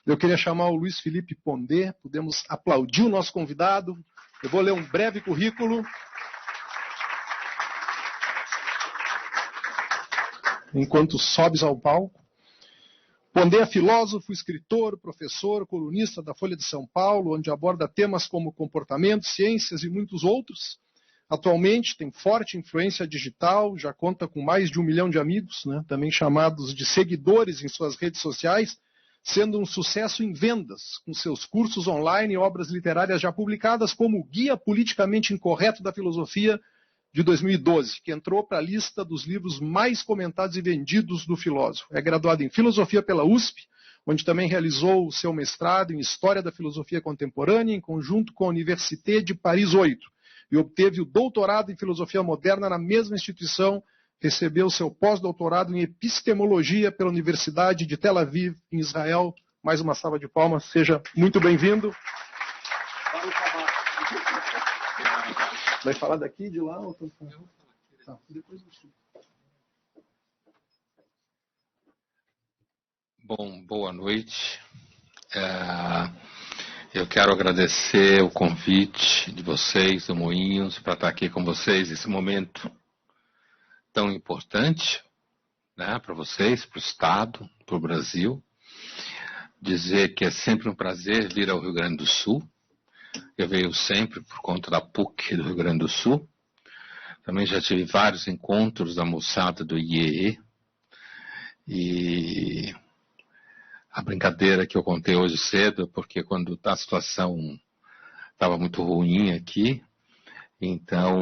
Eu queria chamar o Luiz Felipe Pondé, podemos aplaudir o nosso convidado. Eu vou ler um breve currículo. Enquanto sobes ao palco. Pondé é filósofo, escritor, professor, colunista da Folha de São Paulo, onde aborda temas como comportamento, ciências e muitos outros. Atualmente tem forte influência digital, já conta com mais de 1 milhão de amigos, né, também chamados de seguidores em suas redes sociais, sendo um sucesso em vendas, com seus cursos online e obras literárias já publicadas, como o Guia Politicamente Incorreto da Filosofia, de 2012, que entrou para a lista dos livros mais comentados e vendidos do filósofo. É graduado em Filosofia pela USP, onde também realizou o seu mestrado em História da Filosofia Contemporânea, em conjunto com a Université de Paris 8, e obteve o doutorado em Filosofia Moderna na mesma instituição, recebeu seu pós-doutorado em Epistemologia pela Universidade de Tel Aviv, em Israel. Mais uma salva de palmas, seja muito bem-vindo. Vai falar daqui, de lá? Ou... Tá, depois eu subo. Bom, boa noite. Eu quero agradecer o convite de vocês, do Moinhos, para estar aqui com vocês nesse momento tão importante, né, para vocês, para o Estado, para o Brasil. Dizer que é sempre um prazer vir ao Rio Grande do Sul. Eu venho sempre por conta da PUC do Rio Grande do Sul. Também já tive vários encontros da moçada do IEE. E a brincadeira que eu contei hoje cedo, porque quando a situação estava muito ruim aqui, então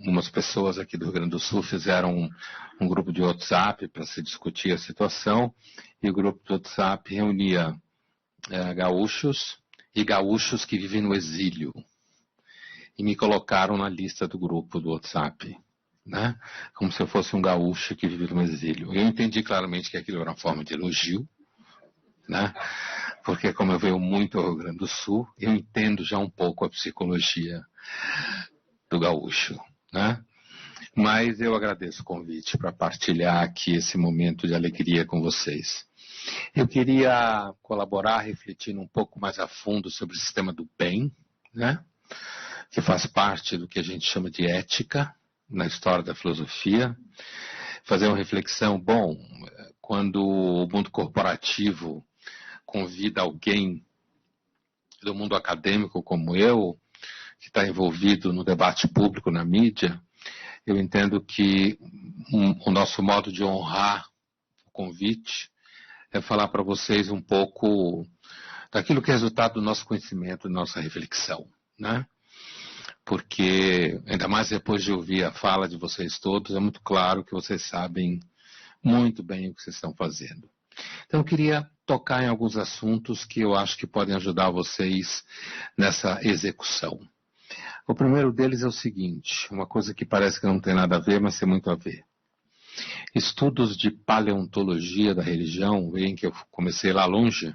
umas pessoas aqui do Rio Grande do Sul fizeram um grupo de WhatsApp para se discutir a situação, e o grupo de WhatsApp reunia gaúchos e gaúchos que vivem no exílio. E me colocaram na lista do grupo do WhatsApp, né? Como se eu fosse um gaúcho que vive no exílio. Eu entendi claramente que aquilo era uma forma de elogio, né? Porque como eu venho muito ao Rio Grande do Sul, eu entendo já um pouco a psicologia do gaúcho, né? Mas eu agradeço o convite para partilhar aqui esse momento de alegria com vocês. Eu queria colaborar refletindo um pouco mais a fundo sobre o sistema do bem, né? Que faz parte do que a gente chama de ética na história da filosofia. Fazer uma reflexão, quando o mundo corporativo convida alguém do mundo acadêmico como eu, que está envolvido no debate público na mídia, eu entendo que o nosso modo de honrar o convite é falar para vocês um pouco daquilo que é resultado do nosso conhecimento, da nossa reflexão, né? Porque, ainda mais depois de ouvir a fala de vocês todos, é muito claro que vocês sabem muito bem o que vocês estão fazendo. Então, eu queria tocar em alguns assuntos que eu acho que podem ajudar vocês nessa execução. O primeiro deles é o seguinte, uma coisa que parece que não tem nada a ver, mas tem muito a ver. Estudos de paleontologia da religião, veem que eu comecei lá longe,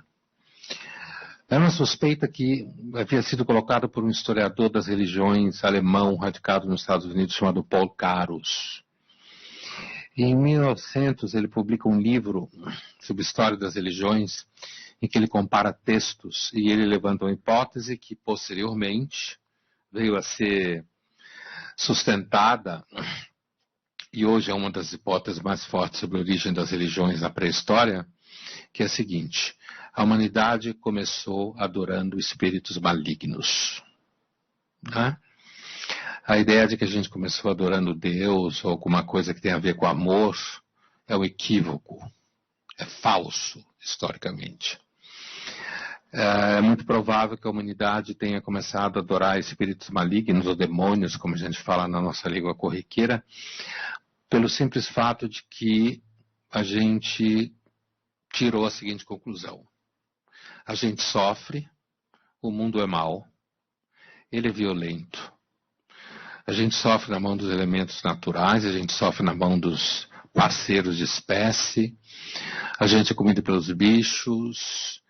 era uma suspeita que havia sido colocada por um historiador das religiões alemão radicado nos Estados Unidos chamado Paul Carus. E em 1900 ele publica um livro sobre história das religiões em que ele compara textos e ele levanta uma hipótese que posteriormente veio a ser sustentada e hoje é uma das hipóteses mais fortes sobre a origem das religiões na pré-história, que é a seguinte: a humanidade começou adorando espíritos malignos. Né? A ideia de que a gente começou adorando Deus ou alguma coisa que tem a ver com amor é um equívoco, é falso historicamente. É muito provável que a humanidade tenha começado a adorar espíritos malignos ou demônios, como a gente fala na nossa língua corriqueira, pelo simples fato de que a gente tirou a seguinte conclusão: a gente sofre, o mundo é mau, ele é violento. A gente sofre na mão dos elementos naturais, a gente sofre na mão dos parceiros de espécie, a gente é comido pelos bichos,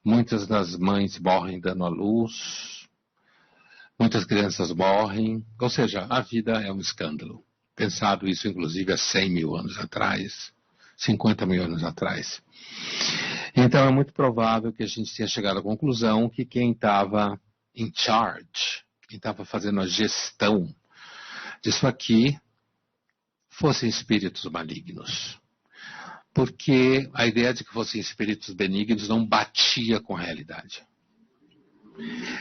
muitas das mães morrem dando à luz, muitas crianças morrem, ou seja, a vida é um escândalo. Pensado isso, inclusive, há 100 mil anos atrás, 50 mil anos atrás. Então é muito provável que a gente tenha chegado à conclusão que quem estava in charge, quem estava fazendo a gestão disso aqui, fossem espíritos malignos. Porque a ideia de que fossem espíritos benignos não batia com a realidade.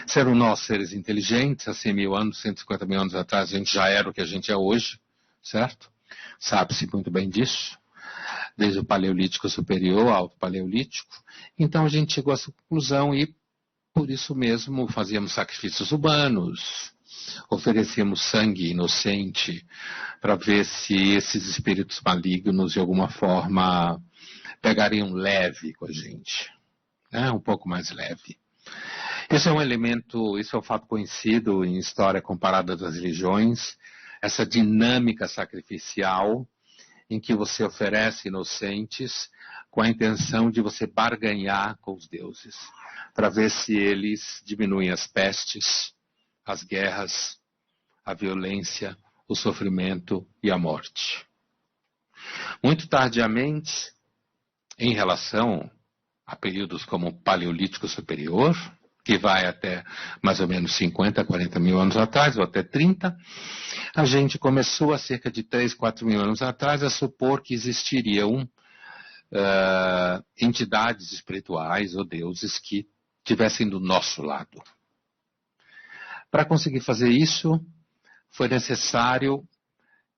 Se eram nós seres inteligentes, há 100 mil anos, 150 mil anos atrás, a gente já era o que a gente é hoje, certo? Sabe-se muito bem disso, desde o Paleolítico Superior ao Alto Paleolítico. Então a gente chegou a essa conclusão e, por isso mesmo, fazíamos sacrifícios humanos, oferecíamos sangue inocente para ver se esses espíritos malignos, de alguma forma, pegariam leve com a gente, né? Um pouco mais leve. Esse é um elemento, isso é um fato conhecido em história comparada das religiões, essa dinâmica sacrificial em que você oferece inocentes com a intenção de você barganhar com os deuses, para ver se eles diminuem as pestes, as guerras, a violência, o sofrimento e a morte. Muito tardiamente, em relação a períodos como o Paleolítico Superior, que vai até mais ou menos 50, 40 mil anos atrás, ou até 30, a gente começou há cerca de 3, 4 mil anos atrás a supor que existiriam entidades espirituais ou deuses que estivessem do nosso lado. Para conseguir fazer isso, foi necessário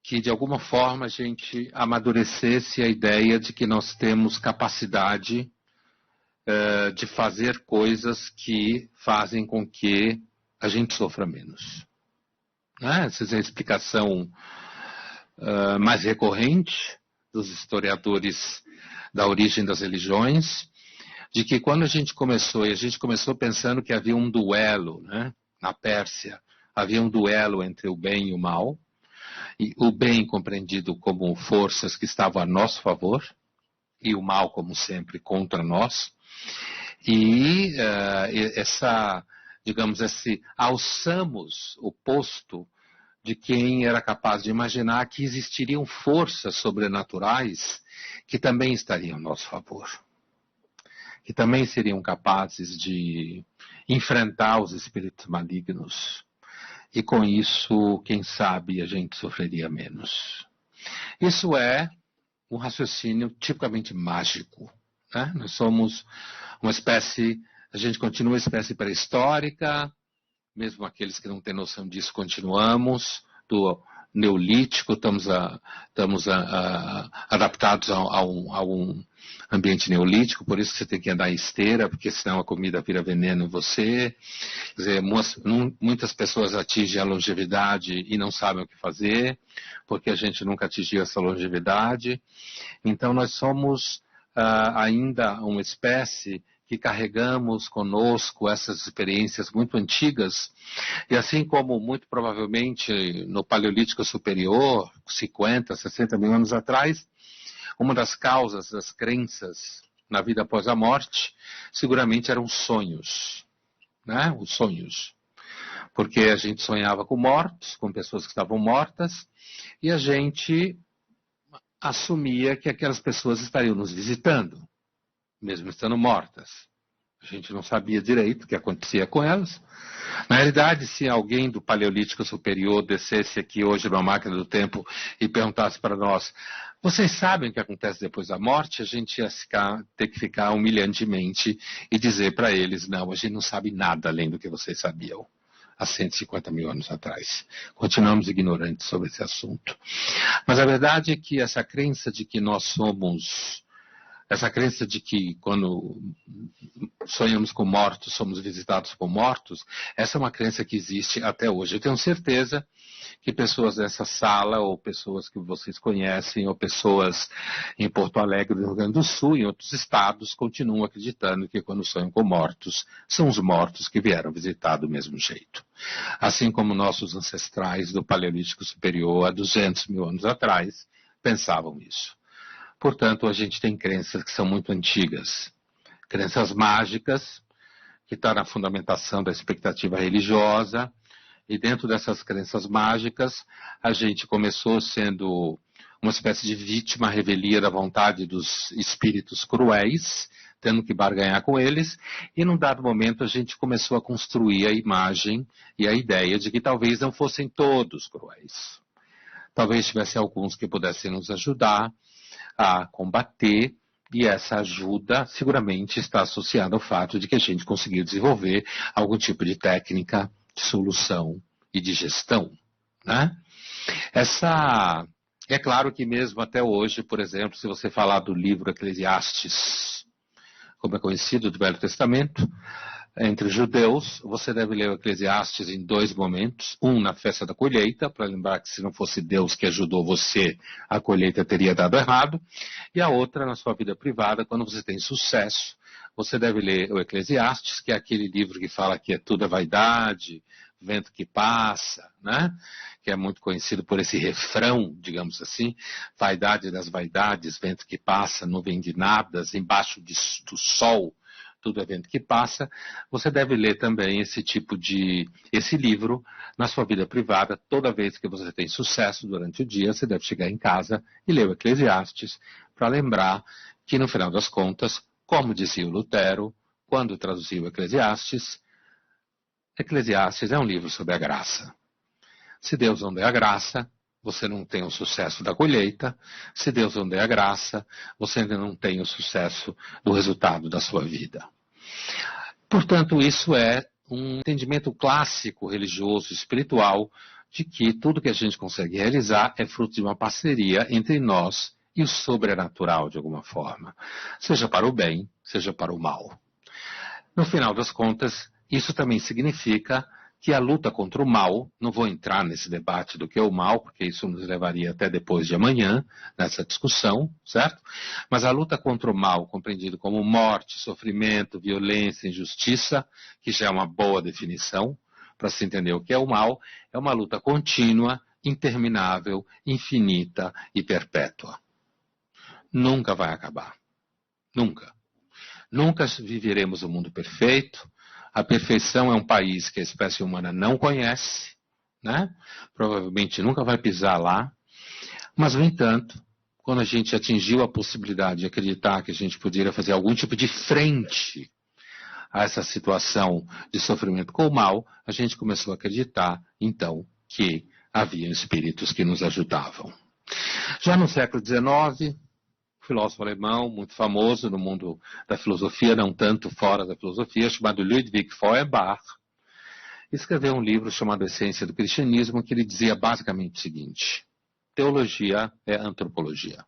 que de alguma forma a gente amadurecesse a ideia de que nós temos capacidade de fazer coisas que fazem com que a gente sofra menos. Né? Essa é a explicação mais recorrente dos historiadores da origem das religiões, de que quando a gente começou, e a gente começou pensando que havia um duelo, né? Na Pérsia, havia um duelo entre o bem e o mal, e o bem compreendido como forças que estavam a nosso favor, e o mal, como sempre, contra nós. E alçamos o posto de quem era capaz de imaginar que existiriam forças sobrenaturais que também estariam a nosso favor, que também seriam capazes de enfrentar os espíritos malignos. E com isso, quem sabe, a gente sofreria menos. Isso é um raciocínio tipicamente mágico. Né? Nós somos uma espécie, a gente continua espécie pré-histórica, mesmo aqueles que não têm noção disso continuamos, do neolítico, estamos adaptados a um ambiente neolítico, por isso você tem que andar em esteira, porque senão a comida vira veneno em você. Quer dizer, muitas pessoas atingem a longevidade e não sabem o que fazer, porque a gente nunca atingiu essa longevidade. Então nós somos ainda uma espécie que carregamos conosco essas experiências muito antigas, e assim como muito provavelmente no Paleolítico Superior, 50, 60 mil anos atrás, uma das causas das crenças na vida após a morte, seguramente eram sonhos, né? Os sonhos. Porque a gente sonhava com mortos, com pessoas que estavam mortas, e a gente assumia que aquelas pessoas estariam nos visitando, mesmo estando mortas. A gente não sabia direito o que acontecia com elas. Na realidade, se alguém do Paleolítico Superior descesse aqui hoje numa máquina do tempo e perguntasse para nós, vocês sabem o que acontece depois da morte? A gente ia ter que ficar humilhantemente e dizer para eles, não, a gente não sabe nada além do que vocês sabiam há 150 mil anos atrás. Continuamos ignorantes sobre esse assunto. Mas a verdade é que essa crença de que nós somos, essa crença de que quando sonhamos com mortos, somos visitados por mortos, essa é uma crença que existe até hoje. Eu tenho certeza que pessoas dessa sala, ou pessoas que vocês conhecem, ou pessoas em Porto Alegre, no Rio Grande do Sul, em outros estados, continuam acreditando que quando sonham com mortos, são os mortos que vieram visitar do mesmo jeito. Assim como nossos ancestrais do Paleolítico Superior, há 200 mil anos atrás, pensavam isso. Portanto, a gente tem crenças que são muito antigas. Crenças mágicas, que estão na fundamentação da expectativa religiosa. E dentro dessas crenças mágicas, a gente começou sendo uma espécie de vítima à revelia da vontade dos espíritos cruéis, tendo que barganhar com eles, e num dado momento a gente começou a construir a imagem e a ideia de que talvez não fossem todos cruéis. Talvez tivesse alguns que pudessem nos ajudar a combater, e essa ajuda seguramente está associada ao fato de que a gente conseguiu desenvolver algum tipo de técnica de solução e de gestão, né? É claro que mesmo até hoje, por exemplo, se você falar do livro Eclesiastes, como é conhecido, do Velho Testamento, entre os judeus, você deve ler o Eclesiastes em 2 momentos. Um na festa da colheita, para lembrar que se não fosse Deus que ajudou você, a colheita teria dado errado. E a outra na sua vida privada, quando você tem sucesso, você deve ler o Eclesiastes, que é aquele livro que fala que tudo é vaidade, vento que passa, né? Que é muito conhecido por esse refrão, digamos assim, vaidade das vaidades, vento que passa, nuvem de nadas, embaixo do sol, tudo é vento que passa. Você deve ler também esse livro na sua vida privada. Toda vez que você tem sucesso durante o dia, você deve chegar em casa e ler o Eclesiastes para lembrar que, no final das contas, como dizia o Lutero, quando traduziu o Eclesiastes é um livro sobre a graça. Se Deus não der a graça, você não tem o sucesso da colheita. Se Deus não der a graça, você ainda não tem o sucesso do resultado da sua vida. Portanto, isso é um entendimento clássico, religioso, espiritual, de que tudo que a gente consegue realizar é fruto de uma parceria entre nós e o sobrenatural, de alguma forma. Seja para o bem, seja para o mal. No final das contas, isso também significa que a luta contra o mal, não vou entrar nesse debate do que é o mal, porque isso nos levaria até depois de amanhã, nessa discussão, certo? Mas a luta contra o mal, compreendido como morte, sofrimento, violência, injustiça, que já é uma boa definição, para se entender o que é o mal, é uma luta contínua, interminável, infinita e perpétua. Nunca vai acabar. Nunca. Nunca viveremos um mundo perfeito. A perfeição é um país que a espécie humana não conhece, né? Provavelmente nunca vai pisar lá. Mas, no entanto, quando a gente atingiu a possibilidade de acreditar que a gente poderia fazer algum tipo de frente a essa situação de sofrimento com o mal, a gente começou a acreditar, então, que haviam espíritos que nos ajudavam. Já no século XIX, filósofo alemão muito famoso no mundo da filosofia, não tanto fora da filosofia, chamado Ludwig Feuerbach, escreveu um livro chamado Essência do Cristianismo, que ele dizia basicamente o seguinte: teologia é antropologia.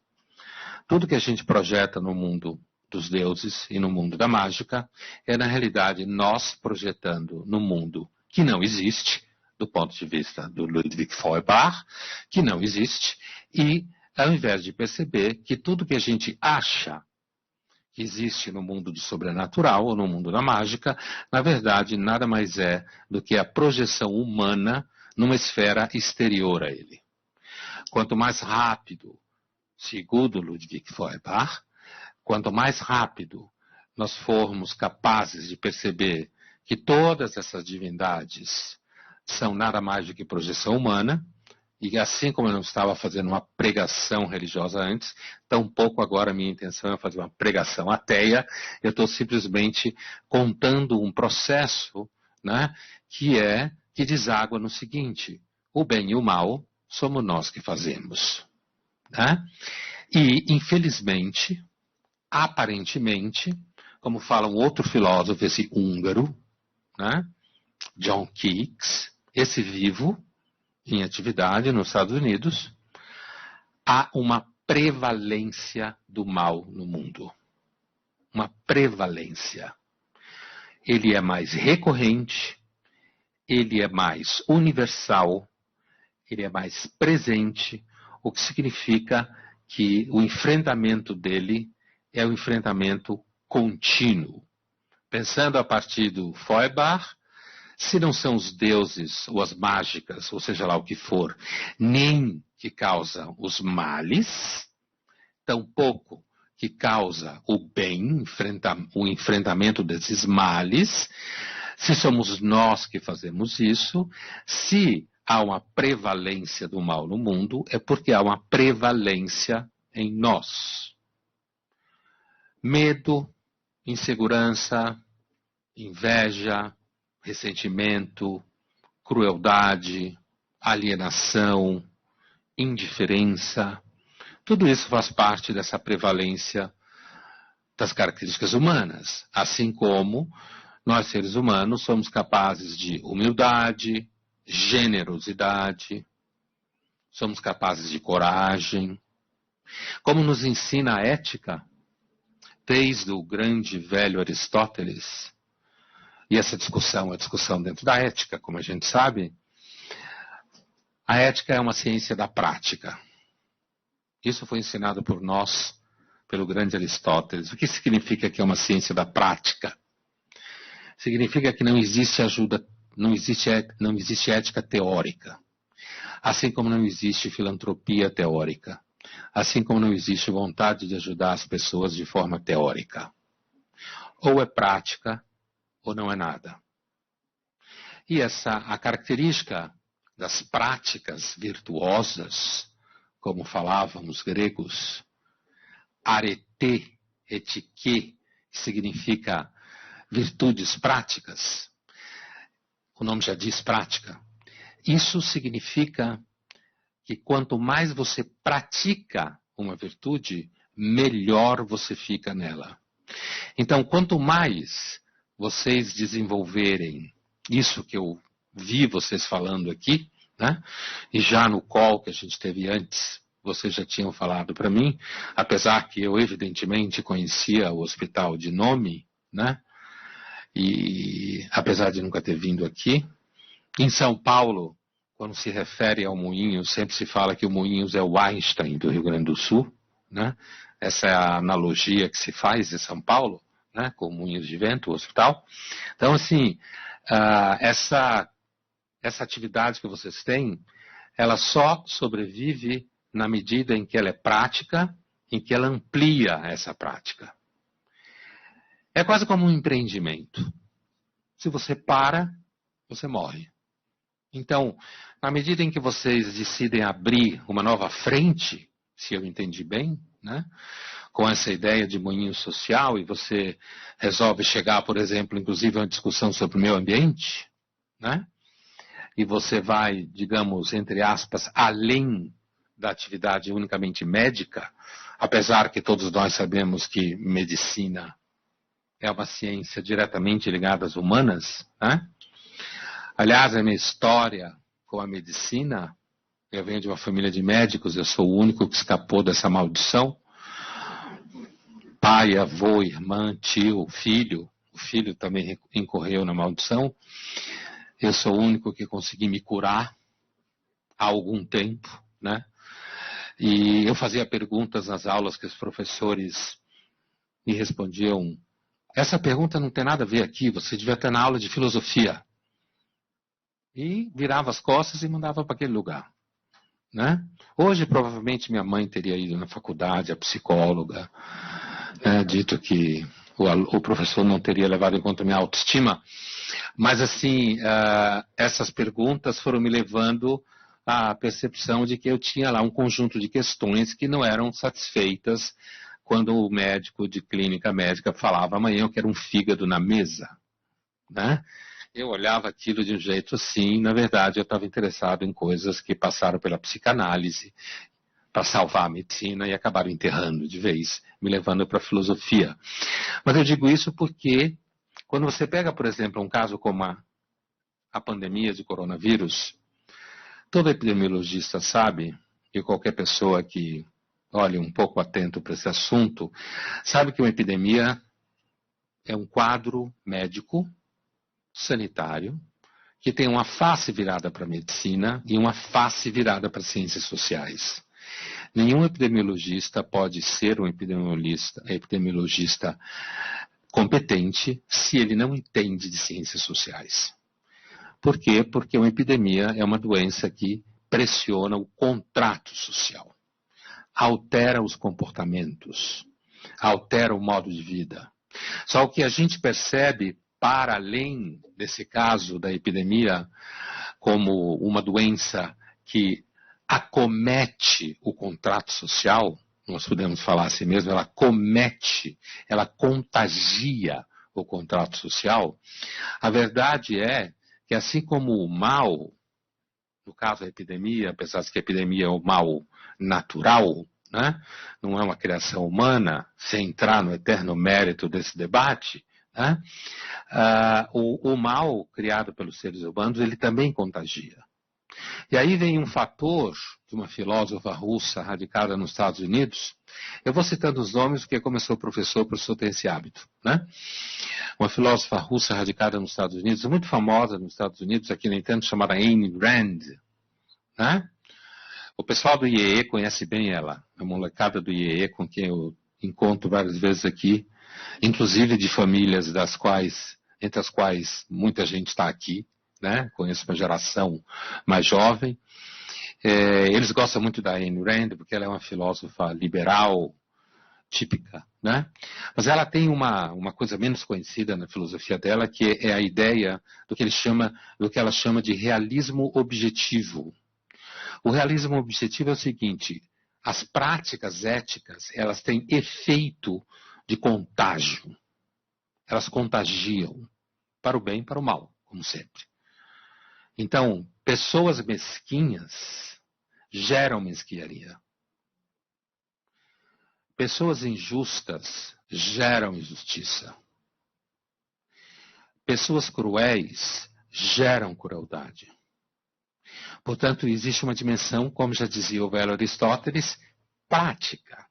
Tudo que a gente projeta no mundo dos deuses e no mundo da mágica é, na realidade, nós projetando no mundo que não existe, do ponto de vista do Ludwig Feuerbach, que não existe, e ao invés de perceber que tudo que a gente acha que existe no mundo do sobrenatural ou no mundo da mágica, na verdade, nada mais é do que a projeção humana numa esfera exterior a ele. Quanto mais rápido, segundo Ludwig Feuerbach, quanto mais rápido nós formos capazes de perceber que todas essas divindades são nada mais do que projeção humana, e assim como eu não estava fazendo uma pregação religiosa antes, tampouco agora a minha intenção é fazer uma pregação ateia, eu estou simplesmente contando um processo, né, que deságua no seguinte: o bem e o mal somos nós que fazemos. Né? E, infelizmente, aparentemente, como fala um outro filósofo, esse húngaro, né, John Keats, esse vivo, em atividade nos Estados Unidos, há uma prevalência do mal no mundo. Uma prevalência. Ele é mais recorrente, ele é mais universal, ele é mais presente, o que significa que o enfrentamento dele é um enfrentamento contínuo. Pensando a partir do Feuerbach, se não são os deuses ou as mágicas, ou seja lá o que for, nem que causam os males, tampouco que causa o bem, o enfrentamento desses males, se somos nós que fazemos isso, se há uma prevalência do mal no mundo, é porque há uma prevalência em nós. Medo, insegurança, inveja, ressentimento, crueldade, alienação, indiferença. Tudo isso faz parte dessa prevalência das características humanas, assim como nós, seres humanos, somos capazes de humildade, generosidade, somos capazes de coragem. Como nos ensina a ética, desde o grande velho Aristóteles, e essa discussão é a discussão dentro da ética, como a gente sabe, a ética é uma ciência da prática. Isso foi ensinado por nós, pelo grande Aristóteles. O que significa que é uma ciência da prática? Significa que não existe ajuda, não existe ética teórica. Assim como não existe filantropia teórica. Assim como não existe vontade de ajudar as pessoas de forma teórica. Ou é prática, ou não é nada. E a característica das práticas virtuosas, como falavam os gregos, arete, etike, que significa virtudes práticas. O nome já diz prática. Isso significa que quanto mais você pratica uma virtude, melhor você fica nela. Então, quanto mais vocês desenvolverem isso que eu vi vocês falando aqui, né? E já no call que a gente teve antes, vocês já tinham falado para mim, apesar que eu evidentemente conhecia o hospital de nome, né? E apesar de nunca ter vindo aqui, em São Paulo, quando se refere ao Moinhos, sempre se fala que o Moinhos é o Einstein do Rio Grande do Sul, né? Essa é a analogia que se faz em São Paulo, né? Com o Moinhos de Vento, o hospital. Então, assim, essa atividade que vocês têm, ela só sobrevive na medida em que ela é prática, em que ela amplia essa prática. É quase como um empreendimento. Se você para, você morre. Então, na medida em que vocês decidem abrir uma nova frente, se eu entendi bem, né, com essa ideia de moinho social, e você resolve chegar, por exemplo, inclusive a uma discussão sobre o meio ambiente, né, e você vai, digamos, entre aspas, além da atividade unicamente médica, apesar que todos nós sabemos que medicina é uma ciência diretamente ligada às humanas, né? Aliás, a minha história com a medicina, eu venho de uma família de médicos, eu sou o único que escapou dessa maldição. Pai, avô, irmã, tio, filho, o filho também incorreu na maldição. Eu sou o único que consegui me curar há algum tempo, né? E eu fazia perguntas nas aulas que os professores me respondiam: essa pergunta não tem nada a ver aqui, você devia ter na aula de filosofia. E virava as costas e mandava para aquele lugar, né? Hoje, provavelmente, minha mãe teria ido na faculdade, a psicóloga, dito que o professor não teria levado em conta a minha autoestima. Mas, assim, essas perguntas foram me levando à percepção de que eu tinha lá um conjunto de questões que não eram satisfeitas quando o médico de clínica médica falava: amanhã eu quero um fígado na mesa, né? Eu olhava aquilo de um jeito assim, na verdade eu estava interessado em coisas que passaram pela psicanálise para salvar a medicina e acabaram enterrando de vez, me levando para a filosofia. Mas eu digo isso porque quando você pega, por exemplo, um caso como a pandemia de coronavírus, todo epidemiologista sabe, e qualquer pessoa que olhe um pouco atento para esse assunto, sabe que uma epidemia é um quadro médico, sanitário, que tem uma face virada para a medicina e uma face virada para as ciências sociais. Nenhum epidemiologista pode ser um epidemiologista competente se ele não entende de ciências sociais. Por quê? Porque uma epidemia é uma doença que pressiona o contrato social, altera os comportamentos, altera o modo de vida. Só que a gente percebe, para além desse caso da epidemia, como uma doença que acomete o contrato social, nós podemos falar assim mesmo, ela comete, ela contagia o contrato social. A verdade é que assim como o mal, no caso da epidemia, apesar de que a epidemia é o mal natural, né? Não é uma criação humana, sem entrar no eterno mérito desse debate, né? O mal criado pelos seres humanos, ele também contagia. E aí vem um fator de uma filósofa russa radicada nos Estados Unidos. Eu vou citando os nomes porque como eu sou professor, o professor tem esse hábito, né? Uma filósofa russa radicada nos Estados Unidos, muito famosa nos Estados Unidos, aqui no entanto, chamada Ayn Rand, né? O pessoal do IEE conhece bem ela, a molecada do IEE com quem eu encontro várias vezes aqui, inclusive de famílias entre as quais muita gente está aqui, né? Conheço uma geração mais jovem. Eles gostam muito da Ayn Rand porque ela é uma filósofa liberal típica, né? Mas ela tem uma coisa menos conhecida na filosofia dela, que é a ideia do que ela chama de realismo objetivo. O realismo objetivo é o seguinte: as práticas éticas, elas têm efeito de contágio. Elas contagiam para o bem e para o mal, como sempre. Então, pessoas mesquinhas geram mesquinharia. Pessoas injustas geram injustiça. Pessoas cruéis geram crueldade. Portanto, existe uma dimensão, como já dizia o velho Aristóteles, prática.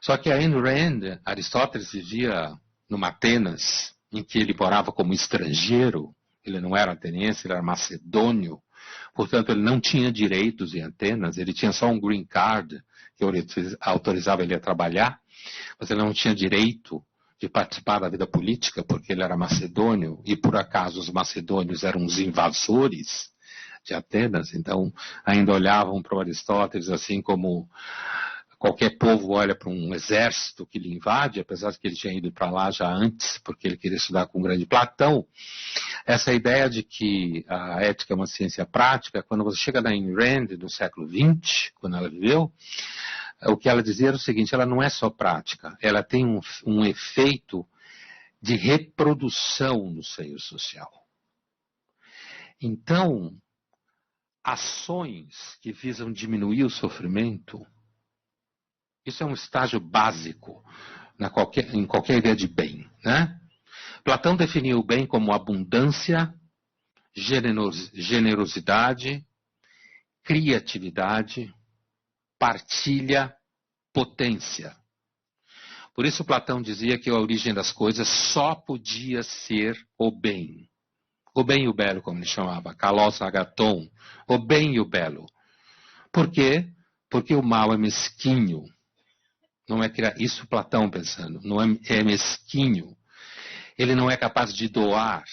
Só que a Ayn Rand, Aristóteles vivia numa Atenas, em que ele morava como estrangeiro. Ele não era ateniense, ele era macedônio. Portanto, ele não tinha direitos em Atenas, ele tinha só um green card que autorizava ele a trabalhar, mas ele não tinha direito de participar da vida política porque ele era macedônio e por acaso os macedônios eram os invasores de Atenas, então ainda olhavam para o Aristóteles assim como qualquer povo olha para um exército que lhe invade, apesar de que ele tinha ido para lá já antes, porque ele queria estudar com o grande Platão. Essa ideia de que a ética é uma ciência prática, quando você chega na Ayn Rand do século XX, quando ela viveu, o que ela dizia era o seguinte: ela não é só prática, ela tem um efeito de reprodução no seio social. Então, ações que visam diminuir o sofrimento, isso é um estágio básico em qualquer ideia de bem, né? Platão definiu o bem como abundância, generosidade, criatividade, partilha, potência. Por isso Platão dizia que a origem das coisas só podia ser o bem. O bem e o belo, como ele chamava, kalos agaton, o bem e o belo. Por quê? Porque o mal é mesquinho. Não é isso Platão pensando, não é mesquinho. Ele não é capaz de doar.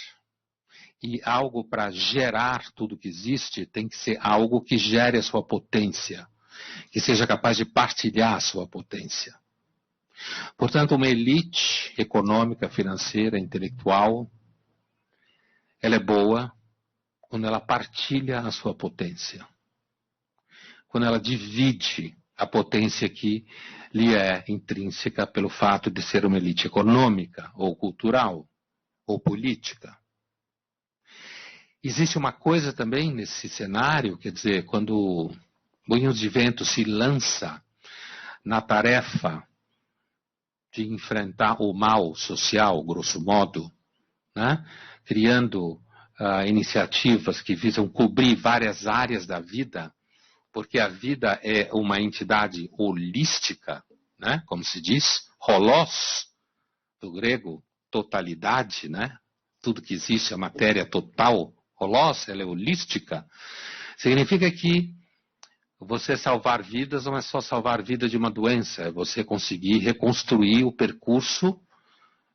E algo para gerar tudo que existe tem que ser algo que gere a sua potência, que seja capaz de partilhar a sua potência. Portanto, uma elite econômica, financeira, intelectual, ela é boa quando ela partilha a sua potência. Quando ela divide a potência que lhe é intrínseca pelo fato de ser uma elite econômica, ou cultural, ou política. Existe uma coisa também nesse cenário, quer dizer, quando Moinhos de Vento se lança na tarefa de enfrentar o mal social, grosso modo, né? Criando iniciativas que visam cobrir várias áreas da vida, porque a vida é uma entidade holística, né? Como se diz, holos, do grego, totalidade, né? Tudo que existe, a matéria total, holos, ela é holística. Significa que você salvar vidas não é só salvar a vida de uma doença, é você conseguir reconstruir o percurso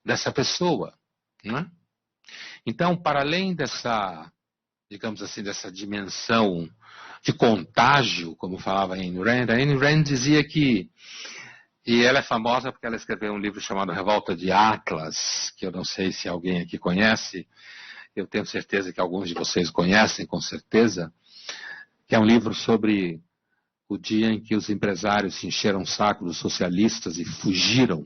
dessa pessoa, né? Então, para além dessa, digamos assim, dessa dimensão de contágio, como falava a Ayn Rand dizia que, e ela é famosa porque ela escreveu um livro chamado Revolta de Atlas, que eu não sei se alguém aqui conhece, eu tenho certeza que alguns de vocês conhecem, com certeza, que é um livro sobre o dia em que os empresários se encheram o saco dos socialistas e fugiram.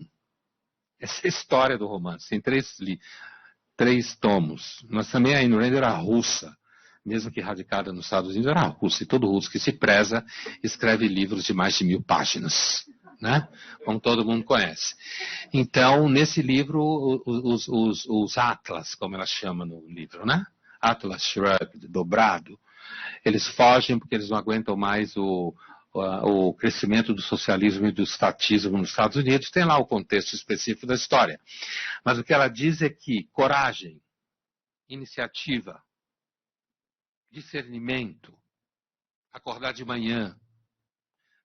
Essa é a história do romance. Tem três tomos. Mas também a Ayn Rand era russa. Mesmo que radicada nos Estados Unidos, era russa. E todo russo que se preza escreve livros de mais de 1000 páginas. Né? Como todo mundo conhece. Então, nesse livro, os Atlas, como ela chama no livro, né? Atlas Shrugged, dobrado, eles fogem porque eles não aguentam mais o crescimento do socialismo e do estatismo nos Estados Unidos. Tem lá o contexto específico da história. Mas o que ela diz é que coragem, iniciativa, discernimento, acordar de manhã,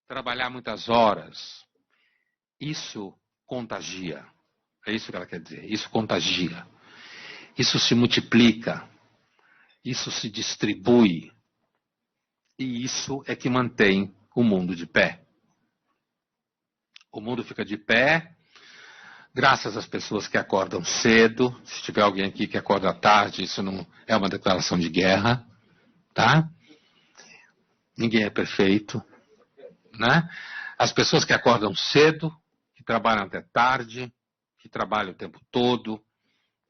trabalhar muitas horas, isso contagia. É isso que ela quer dizer. Isso contagia. Isso se multiplica. Isso se distribui. E isso é que mantém o mundo de pé. O mundo fica de pé graças às pessoas que acordam cedo. Se tiver alguém aqui que acorda tarde, isso não é uma declaração de guerra, tá? Ninguém é perfeito, né? As pessoas que acordam cedo, que trabalham até tarde, que trabalham o tempo todo,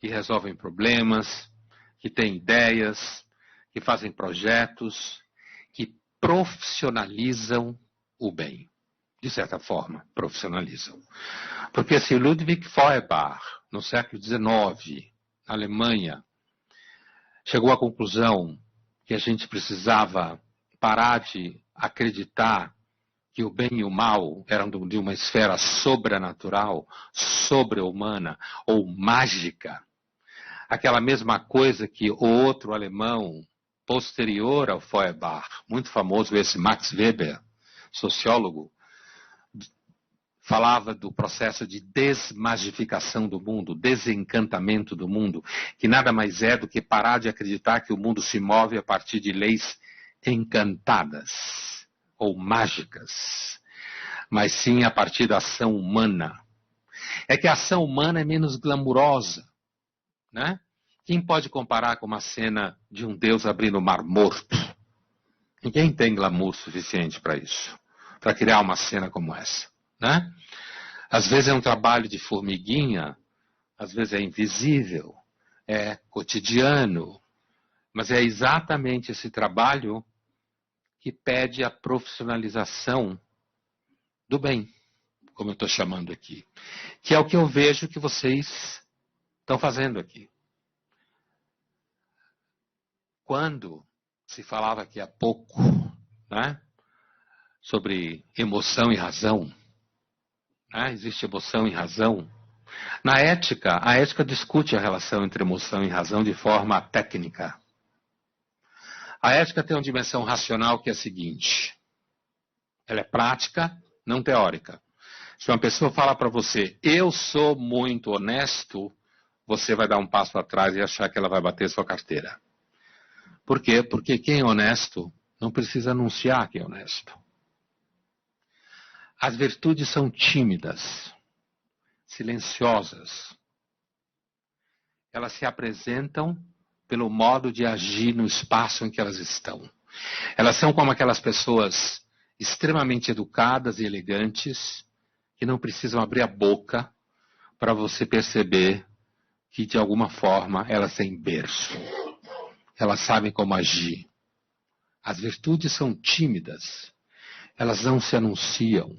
que resolvem problemas, que têm ideias, que fazem projetos, que profissionalizam o bem. De certa forma, profissionalizam. Porque se Ludwig Feuerbach, no século XIX, na Alemanha, chegou à conclusão que a gente precisava parar de acreditar que o bem e o mal eram de uma esfera sobrenatural, sobre-humana ou mágica, aquela mesma coisa que o outro alemão, posterior ao Feuerbach, muito famoso esse Max Weber, sociólogo, falava do processo de desmagificação do mundo, desencantamento do mundo, que nada mais é do que parar de acreditar que o mundo se move a partir de leis encantadas ou mágicas, mas sim a partir da ação humana. É que a ação humana é menos glamurosa, né? Quem pode comparar com uma cena de um Deus abrindo o mar morto? Ninguém tem glamour suficiente para isso, para criar uma cena como essa, né? Às vezes é um trabalho de formiguinha, às vezes é invisível, é cotidiano, mas é exatamente esse trabalho que pede a profissionalização do bem, como eu estou chamando aqui, que é o que eu vejo que vocês estão fazendo aqui. Quando se falava aqui há pouco, né, sobre emoção e razão, né, existe emoção e razão. Na ética, a ética discute a relação entre emoção e razão de forma técnica. A ética tem uma dimensão racional que é a seguinte: ela é prática, não teórica. Se uma pessoa fala para você, eu sou muito honesto, você vai dar um passo atrás e achar que ela vai bater sua carteira. Por quê? Porque quem é honesto não precisa anunciar que é honesto. As virtudes são tímidas, silenciosas. Elas se apresentam pelo modo de agir no espaço em que elas estão. Elas são como aquelas pessoas extremamente educadas e elegantes que não precisam abrir a boca para você perceber que, de alguma forma, elas têm berço. Elas sabem como agir. As virtudes são tímidas. Elas não se anunciam.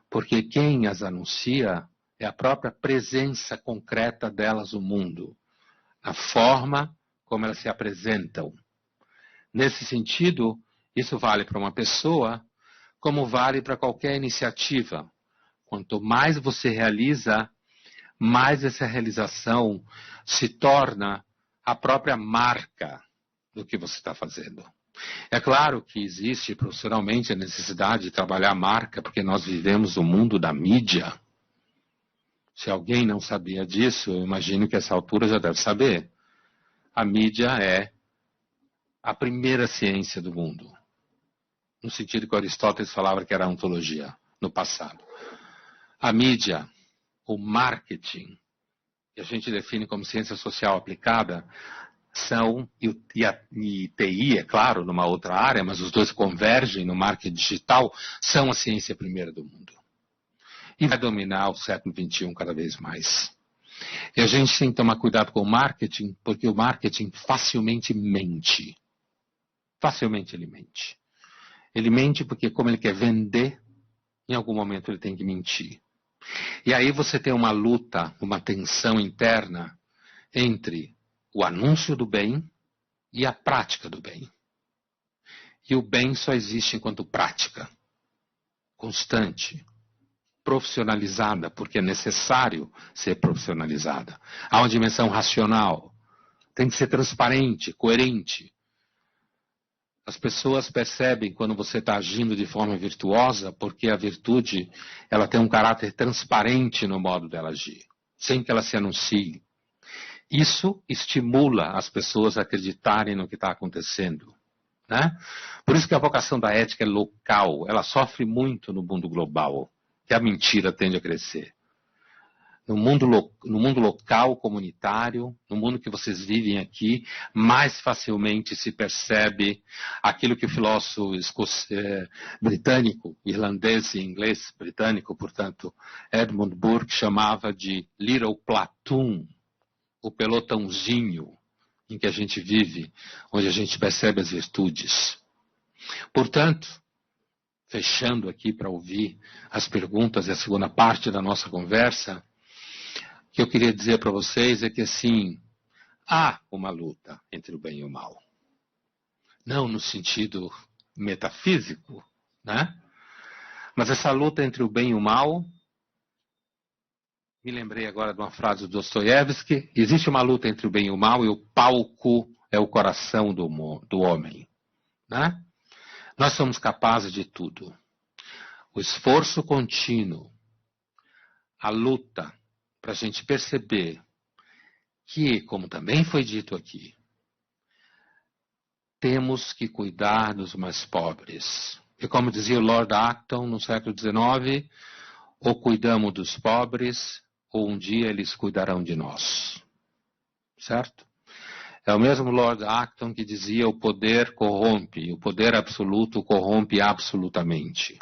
Porque quem as anuncia é a própria presença concreta delas no mundo. A forma como elas se apresentam. Nesse sentido, isso vale para uma pessoa, como vale para qualquer iniciativa. Quanto mais você realiza, mais essa realização se torna a própria marca do que você está fazendo. É claro que existe profissionalmente a necessidade de trabalhar a marca, porque nós vivemos no mundo da mídia. Se alguém não sabia disso, eu imagino que a essa altura já deve saber. A mídia é a primeira ciência do mundo. No sentido que Aristóteles falava que era a ontologia, no passado. A mídia, o marketing, que a gente define como ciência social aplicada, e TI, é claro, numa outra área, mas os dois convergem no marketing digital, são a ciência primeira do mundo. E vai dominar o século XXI cada vez mais. E a gente tem que tomar cuidado com o marketing, porque o marketing facilmente mente. Facilmente ele mente. Ele mente porque, como ele quer vender, em algum momento ele tem que mentir. E aí você tem uma luta, uma tensão interna entre o anúncio do bem e a prática do bem. E o bem só existe enquanto prática, constante, profissionalizada, porque é necessário ser profissionalizada. Há uma dimensão racional, tem que ser transparente, coerente. As pessoas percebem quando você está agindo de forma virtuosa, porque a virtude ela tem um caráter transparente no modo dela agir, sem que ela se anuncie. Isso estimula as pessoas a acreditarem no que está acontecendo. Né? Por isso que a vocação da ética é local, ela sofre muito no mundo global, que a mentira tende a crescer. No mundo local, comunitário, no mundo que vocês vivem aqui, mais facilmente se percebe aquilo que o filósofo britânico, irlandês e inglês britânico, portanto, Edmund Burke, chamava de little platoon, o pelotãozinho em que a gente vive, onde a gente percebe as virtudes. Portanto, fechando aqui para ouvir as perguntas e a segunda parte da nossa conversa, o que eu queria dizer para vocês é que, assim, há uma luta entre o bem e o mal. Não no sentido metafísico, né? Mas essa luta entre o bem e o mal, me lembrei agora de uma frase do Dostoiévski, existe uma luta entre o bem e o mal e o palco é o coração do homem. Né? Nós somos capazes de tudo. O esforço contínuo, a luta, para a gente perceber que, como também foi dito aqui, temos que cuidar dos mais pobres. E como dizia o Lord Acton no século XIX, ou cuidamos dos pobres, ou um dia eles cuidarão de nós. Certo? É o mesmo Lord Acton que dizia o poder corrompe, o poder absoluto corrompe absolutamente.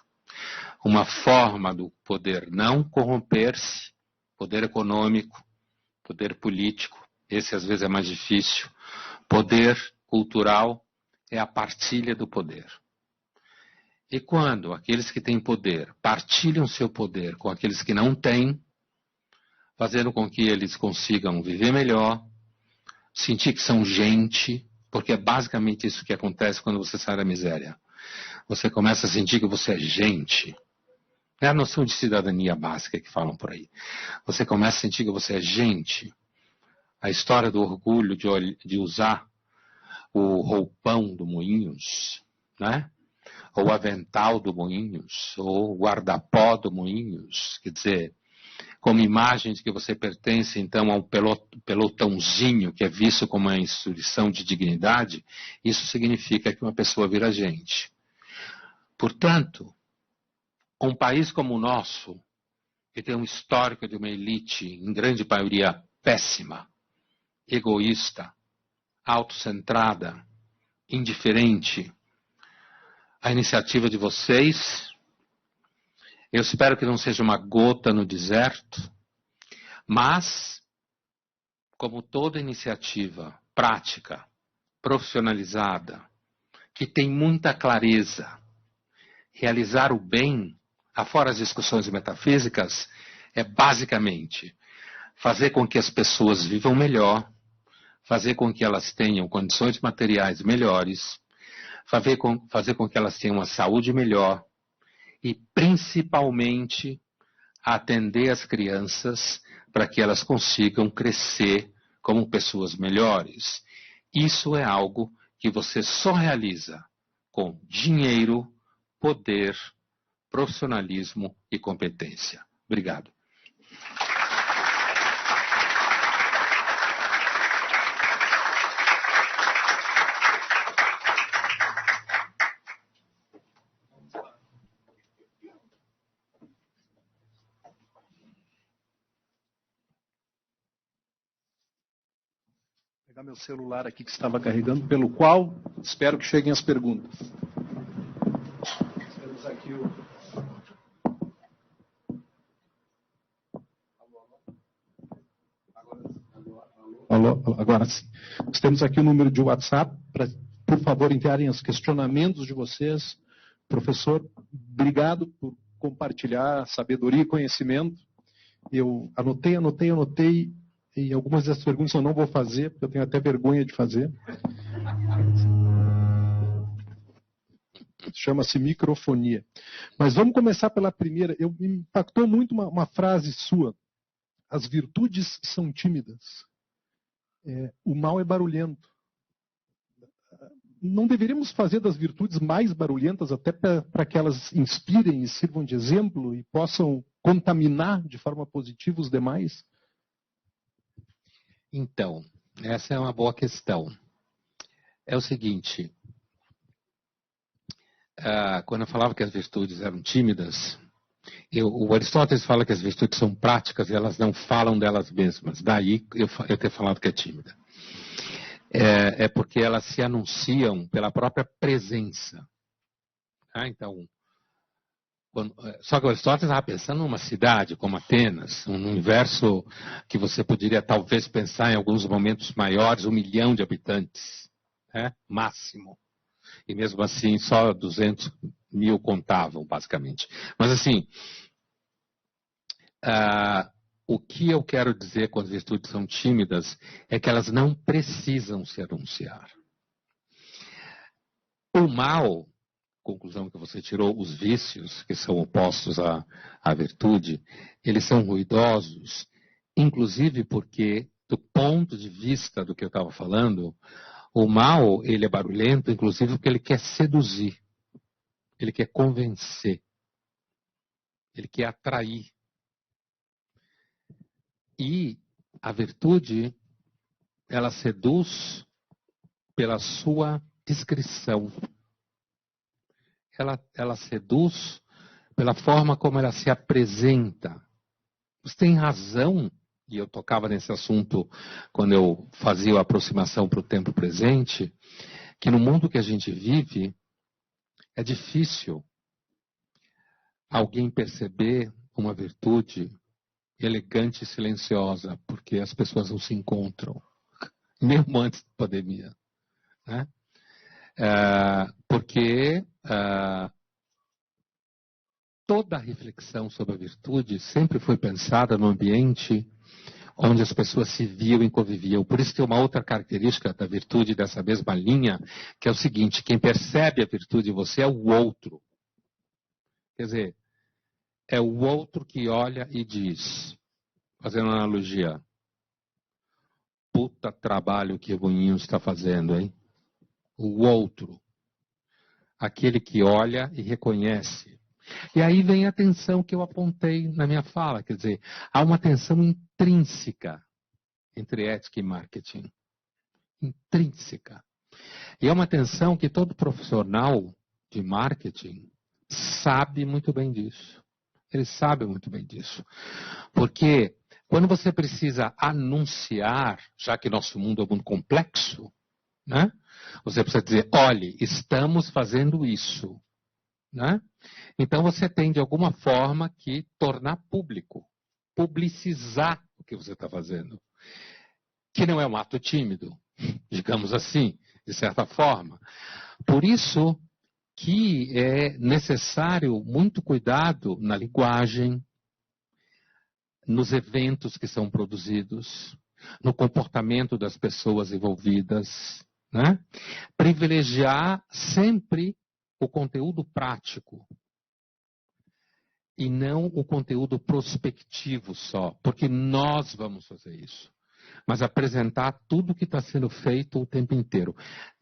Uma forma do poder não corromper-se, poder econômico, poder político, esse às vezes é mais difícil, poder cultural é a partilha do poder. E quando aqueles que têm poder partilham seu poder com aqueles que não têm, fazendo com que eles consigam viver melhor, sentir que são gente, porque é basicamente isso que acontece quando você sai da miséria. Você começa a sentir que você é gente. É a noção de cidadania básica que falam por aí. Você começa a sentir que você é gente. A história do orgulho de usar o roupão do Moinhos, né? Ou o avental do Moinhos, ou o guarda-pó do Moinhos, quer dizer, como imagem de que você pertence, então, a um pelotãozinho que é visto como uma instituição de dignidade, isso significa que uma pessoa vira gente. Portanto, um país como o nosso, que tem um histórico de uma elite, em grande maioria, péssima, egoísta, autocentrada, indiferente, a iniciativa de vocês, eu espero que não seja uma gota no deserto, mas, como toda iniciativa prática, profissionalizada, que tem muita clareza, realizar o bem, afora as discussões metafísicas, é basicamente fazer com que as pessoas vivam melhor, fazer com que elas tenham condições materiais melhores, fazer com que elas tenham uma saúde melhor e, principalmente, atender as crianças para que elas consigam crescer como pessoas melhores. Isso é algo que você só realiza com dinheiro, poder, profissionalismo e competência. Obrigado. pegar meu celular aqui que estava carregando, pelo qual espero que cheguem as perguntas. Temos aqui o... Agora sim. Nós temos aqui o número de WhatsApp para, por favor, enviarem os questionamentos de vocês. Professor, obrigado por compartilhar sabedoria e conhecimento. Eu anotei, e algumas dessas perguntas eu não vou fazer, porque eu tenho até vergonha de fazer. Chama-se microfonia. Mas vamos começar pela primeira. Me impactou muito uma frase sua. As virtudes são tímidas. O mal é barulhento. Não deveríamos fazer das virtudes mais barulhentas até para que elas inspirem e sirvam de exemplo e possam contaminar de forma positiva os demais? Então, essa é uma boa questão. É o seguinte, quando eu falava que as virtudes eram tímidas, o Aristóteles fala que as virtudes são práticas e elas não falam delas mesmas. Daí eu ter falado que é tímida. É porque elas se anunciam pela própria presença. Então, só que o Aristóteles estava pensando numa cidade como Atenas, um universo que você poderia talvez pensar em alguns momentos maiores, 1 milhão de habitantes, máximo. E mesmo assim, só 200 mil contavam, basicamente. Mas assim, o que eu quero dizer quando as virtudes são tímidas é que elas não precisam se anunciar. O mal, conclusão que você tirou, os vícios, que são opostos à virtude, eles são ruidosos, inclusive porque, do ponto de vista do que eu estava falando, o mal, ele é barulhento, inclusive porque ele quer seduzir, ele quer convencer, ele quer atrair. E a virtude, ela seduz pela sua discrição. Ela seduz pela forma como ela se apresenta. Você tem razão, e eu tocava nesse assunto quando eu fazia a aproximação para o tempo presente, que no mundo que a gente vive, é difícil alguém perceber uma virtude elegante e silenciosa, porque as pessoas não se encontram, mesmo antes da pandemia. Né? Porque toda a reflexão sobre a virtude sempre foi pensada no ambiente onde as pessoas se viam e conviviam. Por isso tem uma outra característica da virtude dessa mesma linha, que é o seguinte, quem percebe a virtude em você é o outro. Quer dizer, é o outro que olha e diz, fazendo uma analogia, puta trabalho que o Boninho está fazendo, hein? O outro. Aquele que olha e reconhece. E aí vem a tensão que eu apontei na minha fala, quer dizer, há uma tensão intrínseca entre ética e marketing. Intrínseca. E é uma tensão que todo profissional de marketing sabe muito bem disso. Ele sabe muito bem disso. Porque quando você precisa anunciar, já que nosso mundo é muito complexo, né? Você precisa dizer, olhe, estamos fazendo isso. Né? Então você tem de alguma forma que tornar público, publicizar o que você está fazendo. Que não é um ato tímido, digamos assim, de certa forma. Por isso que é necessário muito cuidado na linguagem, nos eventos que são produzidos, no comportamento das pessoas envolvidas, né? Privilegiar sempre o conteúdo prático e não o conteúdo prospectivo só, porque nós vamos fazer isso. Mas apresentar tudo o que está sendo feito o tempo inteiro.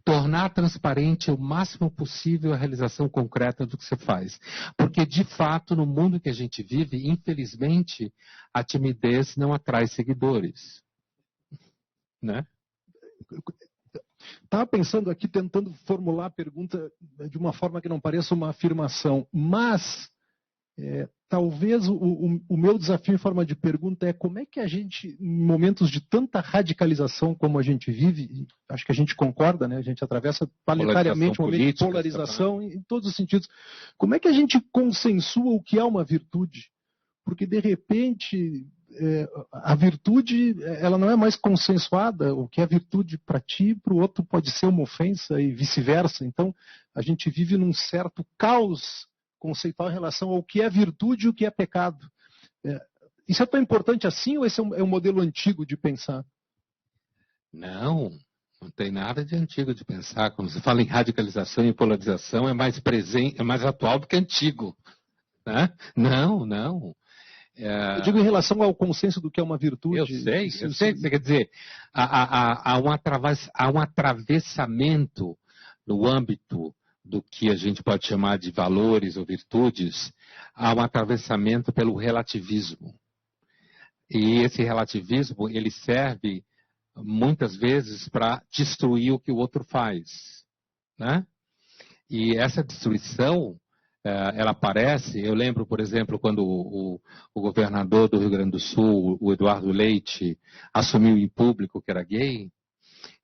Tornar transparente o máximo possível a realização concreta do que você faz. Porque, de fato, no mundo que a gente vive, infelizmente, a timidez não atrai seguidores. Né? Estava pensando aqui, tentando formular a pergunta de uma forma que não pareça uma afirmação, mas Talvez o meu desafio em forma de pergunta é como é que a gente, em momentos de tanta radicalização como a gente vive, acho que a gente concorda, né? A gente atravessa planetariamente um momento de polarização em todos os sentidos. Como é que a gente consensua o que é uma virtude? Porque, de repente, a virtude ela não é mais consensuada. O que é virtude para ti, para o outro pode ser uma ofensa e vice-versa. Então, a gente vive num certo caos conceitual em relação ao que é virtude e o que é pecado. Isso é tão importante assim ou esse é um modelo antigo de pensar? Não tem nada de antigo de pensar. Quando você fala em radicalização e polarização, é mais presente, é mais atual do que antigo. Né? Não. Eu digo em relação ao consenso do que é uma virtude. Eu sei o que você quer dizer. Há um atravessamento no âmbito do que a gente pode chamar de valores ou virtudes, há um atravessamento pelo relativismo. E esse relativismo, ele serve muitas vezes para destruir o que o outro faz. Né? E essa destruição, ela aparece, eu lembro, por exemplo, quando o governador do Rio Grande do Sul, o Eduardo Leite, assumiu em público que era gay,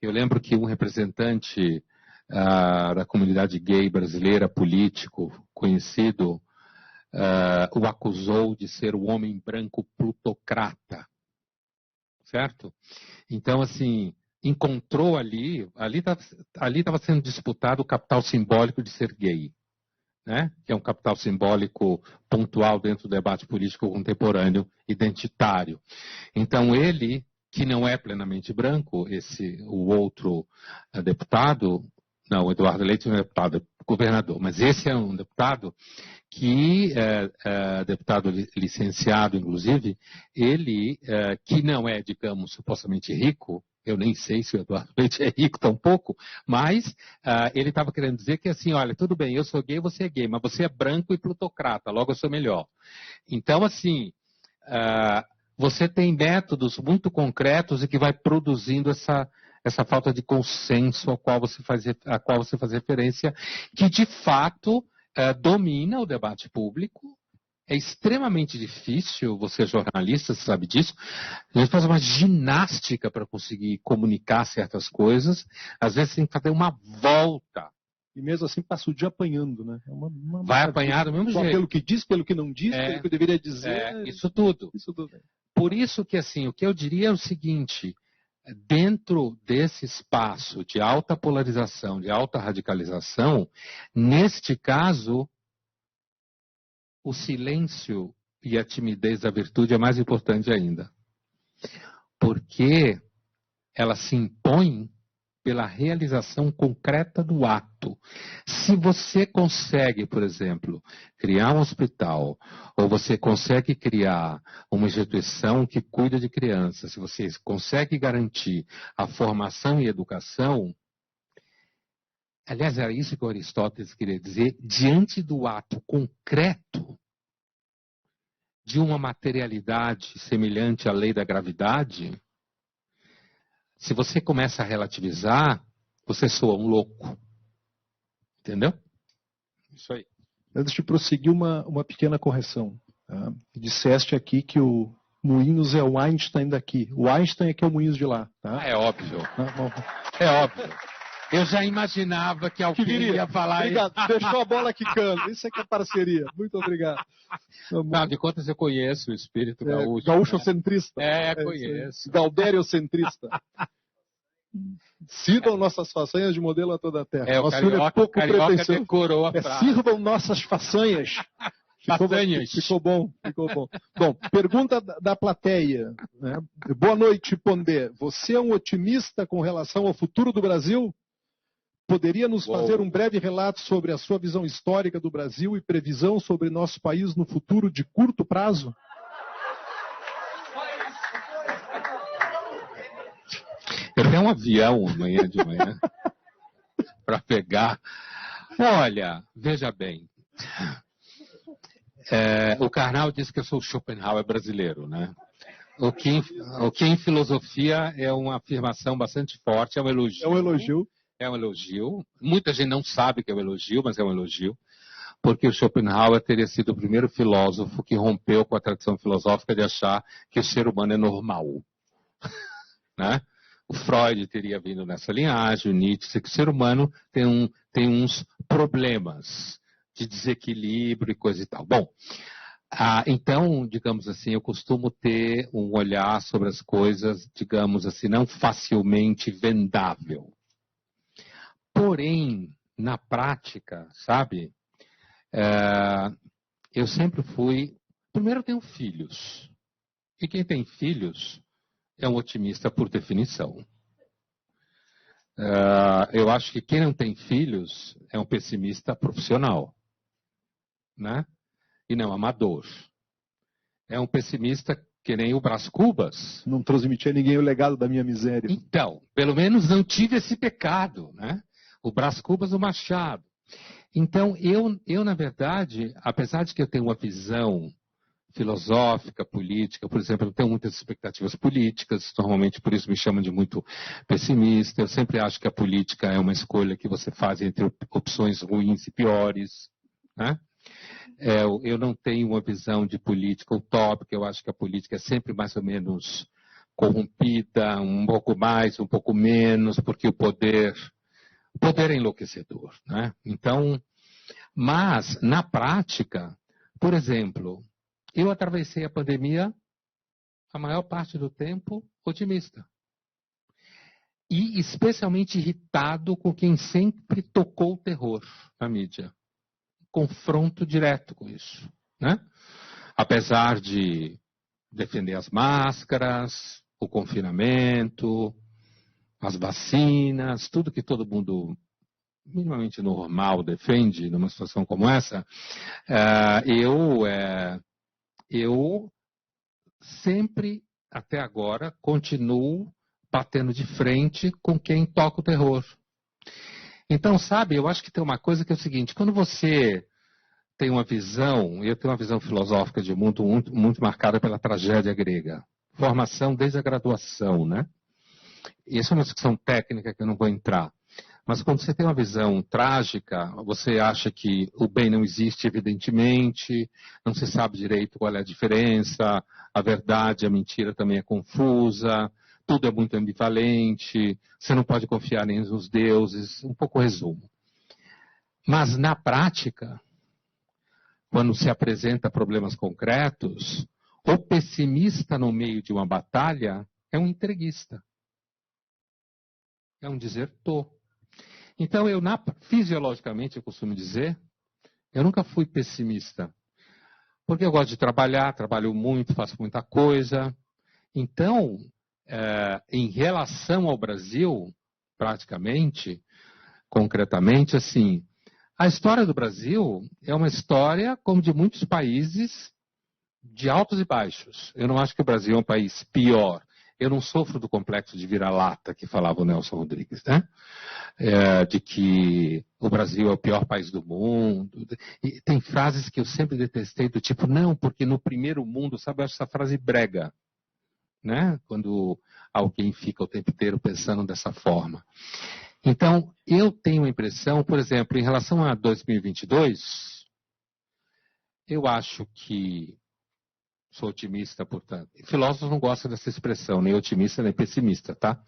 eu lembro que um representante da comunidade gay brasileira, político, conhecido, o acusou de ser o homem branco plutocrata. Certo? Então, assim, encontrou ali estava sendo disputado o capital simbólico de ser gay. Né? Que é um capital simbólico pontual dentro do debate político contemporâneo identitário. Então ele, que não é plenamente branco, o outro deputado, não, o Eduardo Leite não é deputado, é governador, mas esse é um deputado que é deputado licenciado, inclusive, ele, que não é, digamos, supostamente rico, eu nem sei se o Eduardo Leite é rico tampouco, mas ele estava querendo dizer que assim, olha, tudo bem, eu sou gay, você é gay, mas você é branco e plutocrata, logo eu sou melhor. Então, assim, você tem métodos muito concretos e que vai produzindo essa falta de consenso a qual você faz referência, que de fato domina o debate público. É extremamente difícil, você é jornalista, você sabe disso, a gente faz uma ginástica para conseguir comunicar certas coisas, às vezes tem que fazer uma volta. E mesmo assim passa o dia apanhando, né? Vai apanhar do mesmo jeito. Pelo que diz, pelo que não diz, pelo que deveria dizer. Isso tudo. Por isso que, assim, o que eu diria é o seguinte, dentro desse espaço de alta polarização, de alta radicalização, neste caso, o silêncio e a timidez da virtude é mais importante ainda. Porque ela se impõe pela realização concreta do ato. Se você consegue, por exemplo, criar um hospital, ou você consegue criar uma instituição que cuida de crianças, se você consegue garantir a formação e educação, aliás, era isso que Aristóteles queria dizer, diante do ato concreto de uma materialidade semelhante à lei da gravidade, se você começa a relativizar, você soa um louco. Entendeu? Isso aí. Antes de prosseguir, uma pequena correção. Tá? Disseste aqui que o Moinhos é o Einstein daqui. O Einstein é que é o Moinhos de lá. Tá? É óbvio. É óbvio. Eu já imaginava que alguém ia falar isso. Obrigado, deixou a bola quicando. Isso é que é parceria. Muito obrigado. Afinal de contas, eu conheço o espírito gaúcho. Gaúcho-centrista. Conheço. Gaudério-centrista. Sirvam nossas façanhas de modelo a toda a terra. O carioca decorou a frase. Sirvam nossas façanhas. Ficou bom. Bom, pergunta da plateia. Né? Boa noite, Pondé. Você é um otimista com relação ao futuro do Brasil? Poderia nos fazer um breve relato sobre a sua visão histórica do Brasil e previsão sobre nosso país no futuro de curto prazo? Eu tenho um avião amanhã de manhã para pegar. Olha, veja bem. O Karnal disse que eu sou o Schopenhauer brasileiro, né? O que em filosofia é uma afirmação bastante forte, é um elogio. É um elogio. É um elogio. Muita gente não sabe que é um elogio, mas é um elogio. porque o Schopenhauer teria sido o primeiro filósofo que rompeu com a tradição filosófica de achar que o ser humano é normal. Né? O Freud teria vindo nessa linhagem, o Nietzsche, que o ser humano tem uns problemas de desequilíbrio e coisa e tal. Bom, então, digamos assim, eu costumo ter um olhar sobre as coisas, digamos assim, não facilmente vendável. Porém, na prática, sabe, eu sempre fui... Primeiro, eu tenho filhos. E quem tem filhos é um otimista por definição. Eu acho que quem não tem filhos é um pessimista profissional, né? E não amador. É um pessimista que nem o Brás Cubas. Não transmitia a ninguém o legado da minha miséria. Então, pelo menos não tive esse pecado, né? O Brás Cubas, o Machado. Então, eu, na verdade, apesar de que eu tenho uma visão filosófica, política, por exemplo, eu tenho muitas expectativas políticas, normalmente por isso me chamam de muito pessimista. Eu sempre acho que a política é uma escolha que você faz entre opções ruins e piores, né? Eu não tenho uma visão de política utópica, eu acho que a política é sempre mais ou menos corrompida, um pouco mais, um pouco menos, porque o poder é enlouquecedor, né? Então, mas, na prática, por exemplo, eu atravessei a pandemia a maior parte do tempo otimista. E especialmente irritado com quem sempre tocou o terror na mídia. Confronto direto com isso, né? Apesar de defender as máscaras, o confinamento, as vacinas, tudo que todo mundo minimamente normal defende numa situação como essa, eu sempre, até agora, continuo batendo de frente com quem toca o terror. Então, sabe, eu acho que tem uma coisa que é o seguinte, quando você tem uma visão, eu tenho uma visão filosófica de mundo muito, muito marcada pela tragédia grega. Formação desde a graduação, né? E essa é uma discussão técnica que eu não vou entrar. Mas quando você tem uma visão trágica, você acha que o bem não existe, evidentemente, não se sabe direito qual é a diferença, a verdade e a mentira também é confusa, tudo é muito ambivalente, você não pode confiar nem nos deuses, um pouco resumo. Mas na prática, quando se apresenta problemas concretos, o pessimista no meio de uma batalha é um entreguista, é um desertor. Então, fisiologicamente, eu costumo dizer, eu nunca fui pessimista. Porque eu gosto de trabalhar, trabalho muito, faço muita coisa. Então, em relação ao Brasil, praticamente, concretamente, assim, a história do Brasil é uma história, como de muitos países, de altos e baixos. Eu não acho que o Brasil é um país pior. Eu não sofro do complexo de vira-lata que falava o Nelson Rodrigues, né? De que o Brasil é o pior país do mundo. E tem frases que eu sempre detestei, do tipo, não, porque no primeiro mundo, sabe, eu acho essa frase brega, né? Quando alguém fica o tempo inteiro pensando dessa forma. Então, eu tenho a impressão, por exemplo, em relação a 2022, eu acho que sou otimista, portanto. Filósofos não gostam dessa expressão, nem otimista nem pessimista, tá?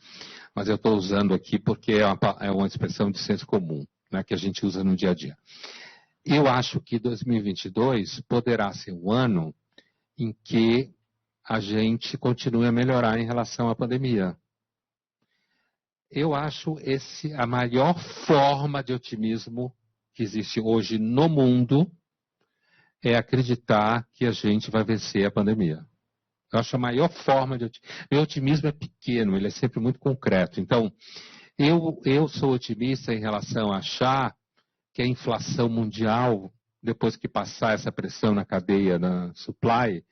Mas eu estou usando aqui porque é uma expressão de senso comum, né, que a gente usa no dia a dia. Eu acho que 2022 poderá ser um ano em que a gente continue a melhorar em relação à pandemia. Eu acho a maior forma de otimismo que existe hoje no mundo é acreditar que a gente vai vencer a pandemia. Eu acho a maior forma de otimismo. Meu otimismo é pequeno, ele é sempre muito concreto. Então, eu sou otimista em relação a achar que a inflação mundial, depois que passar essa pressão na cadeia, na supply,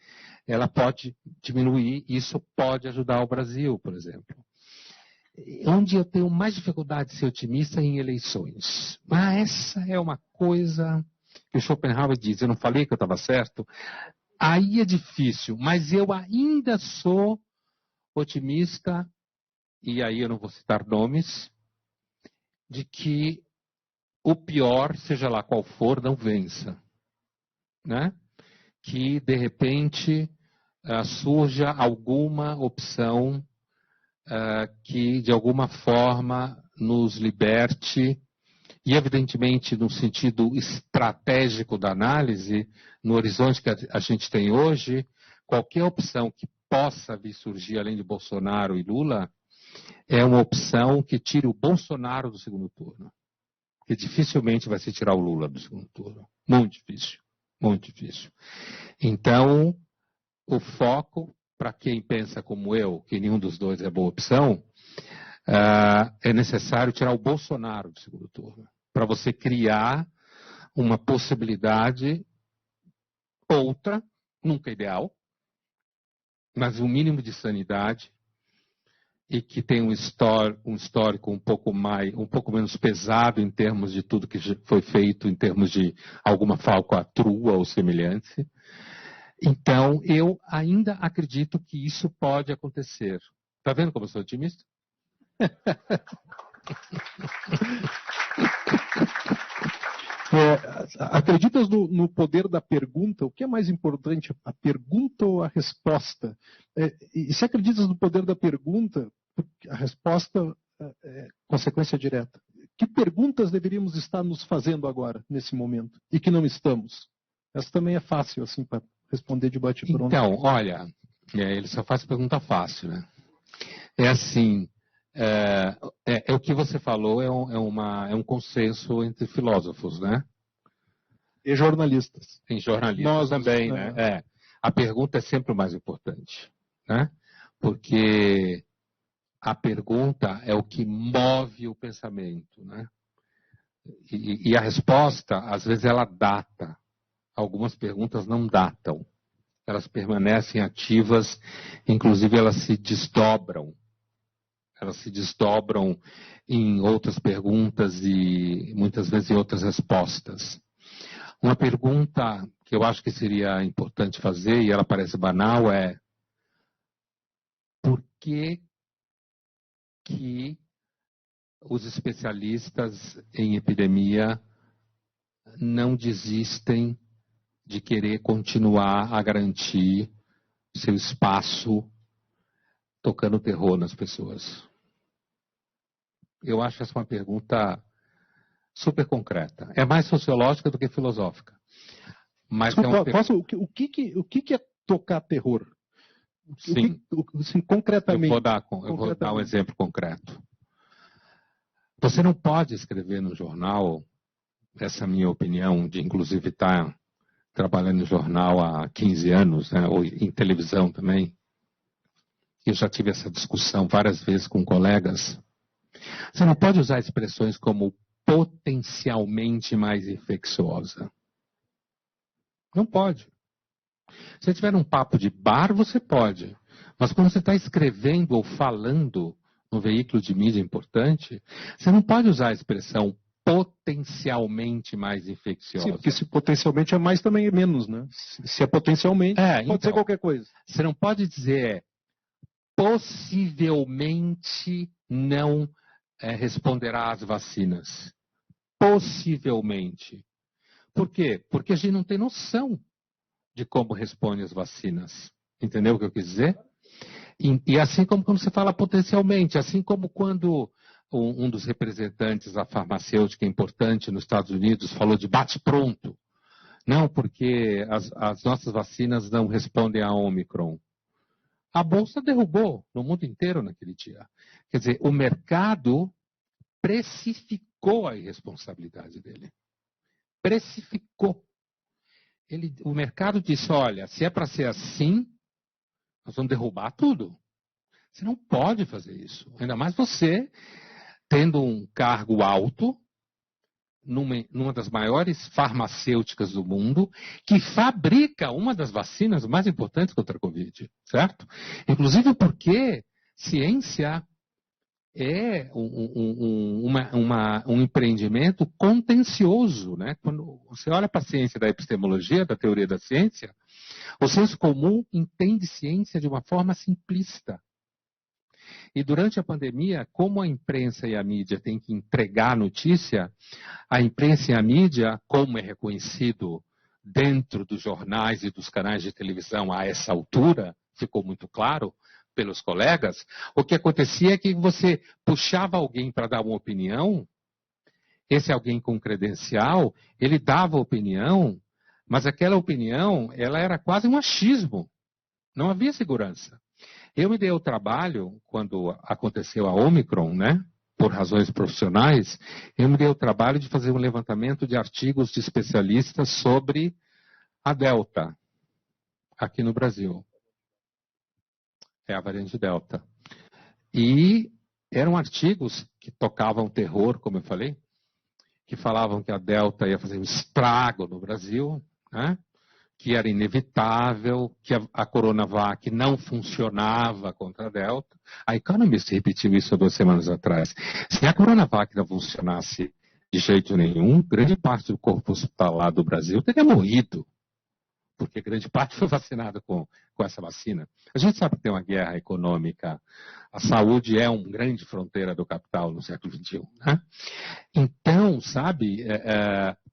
ela pode diminuir, e isso pode ajudar o Brasil, por exemplo. Onde eu tenho mais dificuldade de ser otimista é em eleições. Mas essa é uma coisa que o Schopenhauer diz, eu não falei que eu estava certo? Aí é difícil, mas eu ainda sou otimista, e aí eu não vou citar nomes, de que o pior, seja lá qual for, não vença. Né? Que, de repente, surja alguma opção que, de alguma forma, nos liberte, e, evidentemente, no sentido estratégico da análise, no horizonte que a gente tem hoje, qualquer opção que possa vir surgir, além de Bolsonaro e Lula, é uma opção que tire o Bolsonaro do segundo turno. Porque dificilmente vai se tirar o Lula do segundo turno. Muito difícil. Muito difícil. Então, o foco, para quem pensa como eu, que nenhum dos dois é boa opção, é necessário tirar o Bolsonaro do segundo turno. Para você criar uma possibilidade outra, nunca ideal, mas um mínimo de sanidade, e que tem um histórico um pouco menos pesado em termos de tudo que foi feito, em termos de alguma falcatrua ou semelhante. Então, eu ainda acredito que isso pode acontecer. Está vendo como eu sou otimista? Acreditas no poder da pergunta? O que é mais importante, a pergunta ou a resposta? E se acreditas no poder da pergunta, a resposta é consequência direta. Que perguntas deveríamos estar nos fazendo agora, nesse momento, e que não estamos? Essa também é fácil, assim, para responder de bate-pronto. Então, olha, ele só faz pergunta fácil, né? É assim, o que você falou é um consenso entre filósofos, né? E jornalistas. Tem jornalistas nós também, né? A pergunta é sempre o mais importante, né? Porque a pergunta é o que move o pensamento, né? E a resposta, às vezes, ela data. Algumas perguntas não datam. Elas permanecem ativas, inclusive elas se desdobram. Elas se desdobram em outras perguntas e muitas vezes em outras respostas. Uma pergunta que eu acho que seria importante fazer, e ela parece banal, é: por que os especialistas em epidemia não desistem de querer continuar a garantir seu espaço tocando terror nas pessoas? Eu acho essa uma pergunta super concreta. É mais sociológica do que filosófica. Mas o que é tocar terror? Sim. Sim, concretamente. Eu vou dar um exemplo concreto. Você não pode escrever no jornal, essa é a minha opinião, de inclusive estar trabalhando no jornal há 15 anos, né, ou em televisão também. Eu já tive essa discussão várias vezes com colegas. Você não pode usar expressões como potencialmente mais infecciosa. Não pode. Se você tiver um papo de bar, você pode. Mas quando você está escrevendo ou falando no veículo de mídia importante, você não pode usar a expressão potencialmente mais infecciosa. Sim, porque se potencialmente é mais, também é menos, né? Se é potencialmente, pode ser qualquer coisa. Você não pode dizer possivelmente não responderá às vacinas. Possivelmente. Por quê? Porque a gente não tem noção de como respondem as vacinas. Entendeu o que eu quis dizer? E assim como quando você fala potencialmente, assim como quando um dos representantes da farmacêutica importante nos Estados Unidos falou de bate-pronto. Não, porque as nossas vacinas não respondem a Omicron. A bolsa derrubou no mundo inteiro naquele dia. Quer dizer, o mercado precificou a irresponsabilidade dele. Precificou. O mercado disse, olha, se é para ser assim, nós vamos derrubar tudo. Você não pode fazer isso. Ainda mais você tendo um cargo alto numa das maiores farmacêuticas do mundo, que fabrica uma das vacinas mais importantes contra a Covid, certo? Inclusive porque ciência é um empreendimento contencioso, né? Quando você olha para a ciência da epistemologia, da teoria da ciência, o senso comum entende ciência de uma forma simplista. E durante a pandemia, como a imprensa e a mídia têm que entregar notícia, a imprensa e a mídia, como é reconhecido dentro dos jornais e dos canais de televisão a essa altura, ficou muito claro pelos colegas, o que acontecia é que você puxava alguém para dar uma opinião, esse alguém com credencial, ele dava opinião, mas aquela opinião, ela era quase um achismo, não havia segurança. Eu me dei o trabalho, quando aconteceu a Omicron, né, por razões profissionais, eu me dei o trabalho de fazer um levantamento de artigos de especialistas sobre a Delta, aqui no Brasil. É a variante Delta. E eram artigos que tocavam terror, como eu falei, que falavam que a Delta ia fazer um estrago no Brasil, né? Que era inevitável, que a Coronavac não funcionava contra a Delta. A Economist repetiu isso há 2 semanas atrás. Se a Coronavac não funcionasse de jeito nenhum, grande parte do corpo hospitalar do Brasil teria morrido, porque grande parte foi vacinada com essa vacina. A gente sabe que tem uma guerra econômica. A saúde é uma grande fronteira do capital no século XXI. Né? Então, sabe,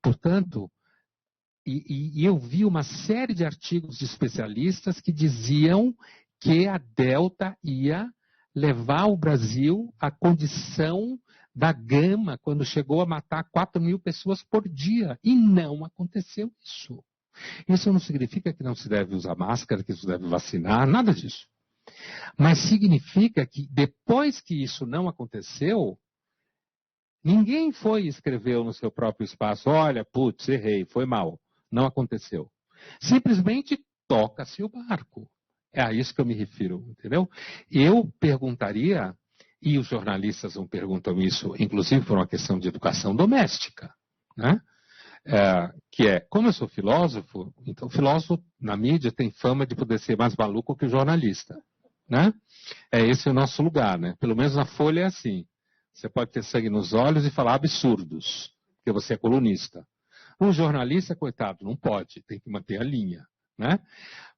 portanto... E eu vi uma série de artigos de especialistas que diziam que a Delta ia levar o Brasil à condição da Gama, quando chegou a matar 4.000 pessoas por dia. E não aconteceu isso. Isso não significa que não se deve usar máscara, que se deve vacinar, nada disso. Mas significa que depois que isso não aconteceu, ninguém foi e escreveu no seu próprio espaço, olha, putz, errei, foi mal. Não aconteceu. Simplesmente toca-se o barco. É a isso que eu me refiro, entendeu? Eu perguntaria, e os jornalistas não perguntam isso, inclusive por uma questão de educação doméstica, né? Que é, como eu sou filósofo, então o filósofo na mídia tem fama de poder ser mais maluco que o jornalista, né? Esse é o nosso lugar, né? Pelo menos na Folha é assim. Você pode ter sangue nos olhos e falar absurdos, porque você é colunista. Um jornalista, coitado, não pode, tem que manter a linha, né?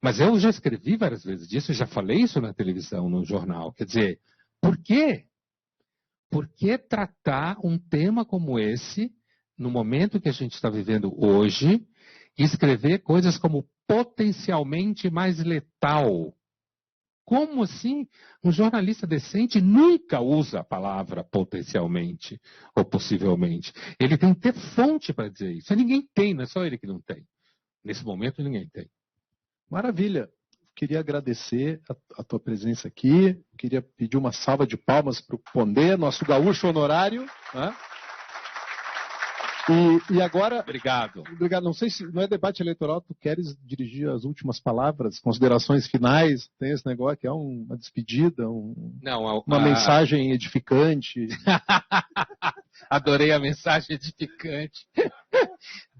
Mas eu já escrevi várias vezes disso, já falei isso na televisão, no jornal. Quer dizer, por quê? Por que tratar um tema como esse, no momento que a gente está vivendo hoje, e escrever coisas como potencialmente mais letal? Como assim? Um jornalista decente nunca usa a palavra potencialmente ou possivelmente. Ele tem que ter fonte para dizer isso. Ninguém tem, não é só ele que não tem. Nesse momento, ninguém tem. Maravilha. Queria agradecer a tua presença aqui. Queria pedir uma salva de palmas para o Pondé, nosso gaúcho honorário. Né? E agora... Obrigado. Não sei se não é debate eleitoral, tu queres dirigir as últimas palavras, considerações finais, tem esse negócio que é uma despedida, uma mensagem edificante. Adorei a mensagem edificante.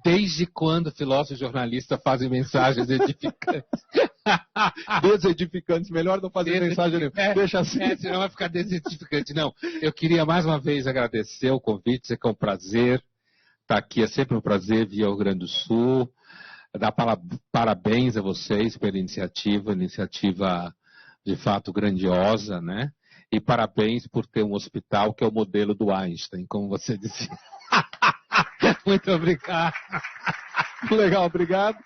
Desde quando filósofos e jornalistas fazem mensagens edificantes? Desedificantes, melhor não fazer mensagem nenhuma. Deixa assim. Senão vai ficar desedificante. Não, eu queria mais uma vez agradecer o convite, dizer que é um prazer estar aqui, é sempre um prazer vir ao Rio Grande do Sul, dar parabéns a vocês pela iniciativa de fato grandiosa, né? E parabéns por ter um hospital que é o modelo do Einstein, como você dizia. Muito obrigado. Legal, obrigado.